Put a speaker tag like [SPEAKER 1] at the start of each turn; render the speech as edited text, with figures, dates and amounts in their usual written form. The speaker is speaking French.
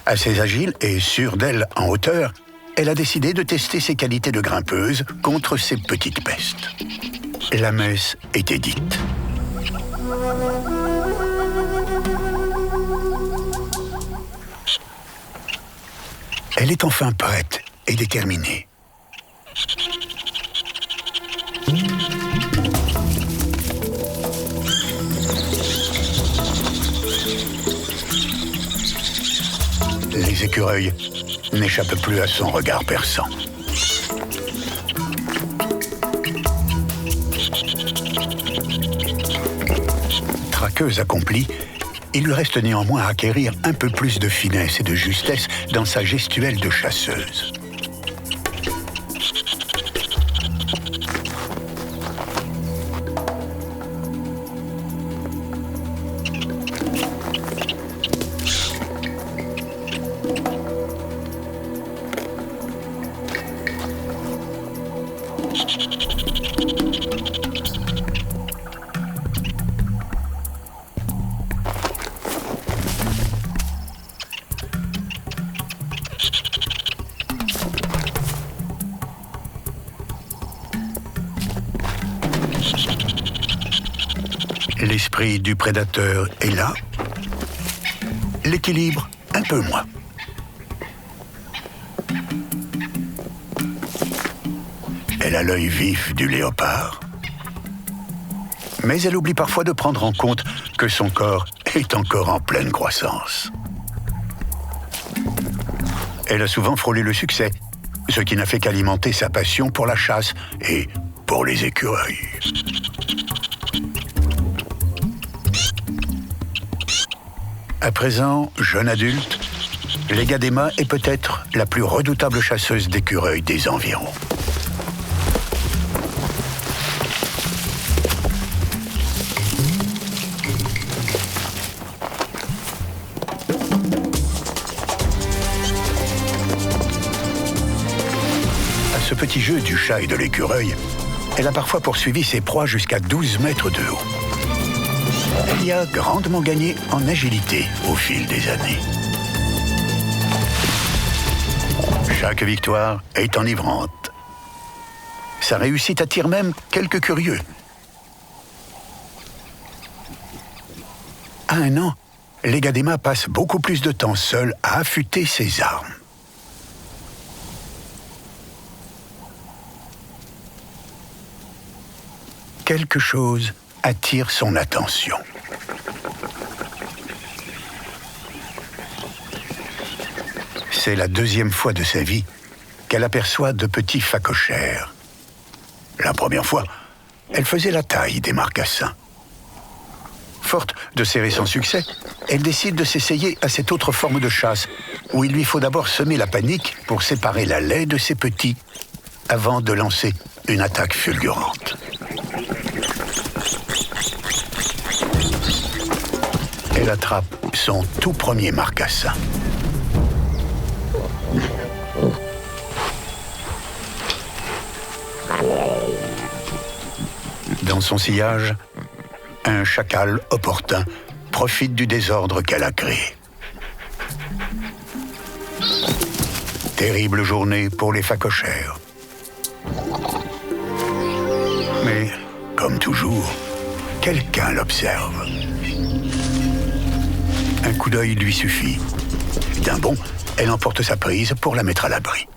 [SPEAKER 1] Assez agile et sûre d'elle en hauteur, elle a décidé de tester ses qualités de grimpeuse contre ces petites pestes. La messe était dite. Elle est enfin prête et déterminée. Les écureuils n'échappent plus à son regard perçant. Traqueuse accomplie, il lui reste néanmoins à acquérir un peu plus de finesse et de justesse dans sa gestuelle de chasseuse. L'esprit du prédateur est là, l'équilibre un peu moins. Elle a l'œil vif du léopard, mais elle oublie parfois de prendre en compte que son corps est encore en pleine croissance. Elle a souvent frôlé le succès, ce qui n'a fait qu'alimenter sa passion pour la chasse et pour les écureuils. À présent, jeune adulte, Legadema est peut-être la plus redoutable chasseuse d'écureuils des environs. À ce petit jeu du chat et de l'écureuil, elle a parfois poursuivi ses proies jusqu'à 12 mètres de haut. Elle y a grandement gagné en agilité au fil des années. Chaque victoire est enivrante. Sa réussite attire même quelques curieux. À 1 an, Legadema passe beaucoup plus de temps seule à affûter ses armes. Quelque chose attire son attention. C'est la 2e fois de sa vie qu'elle aperçoit de petits phacochères. La première fois, elle faisait la taille des marcassins. Forte de ses récents succès, elle décide de s'essayer à cette autre forme de chasse, où il lui faut d'abord semer la panique pour séparer la laie de ses petits, avant de lancer une attaque fulgurante. Elle attrape son tout premier marcassin. Dans son sillage, un chacal opportun profite du désordre qu'elle a créé. Terrible journée pour les phacochères. Mais, comme toujours, quelqu'un l'observe. Un coup d'œil lui suffit. D'un bond, elle emporte sa prise pour la mettre à l'abri.